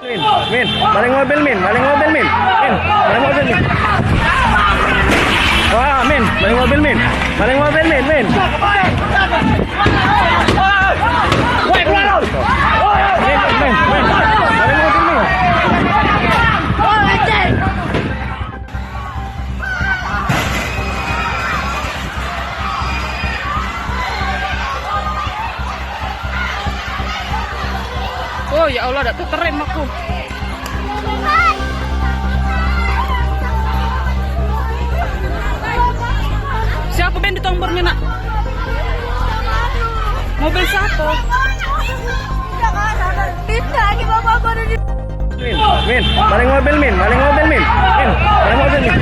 Min, maling mobil Min, maling mobil Min, maling mobil Min. Wah, Min, maling mobil Min, maling mobil Min, Min. Woi, keluar! Min, maling mobil Min. Oh ya Allah, tak terrem aku. Siapa Ben di tombornya nak? Mobil siapa? Min, maling mobil Min, maling mobil Min, maling mobil Min.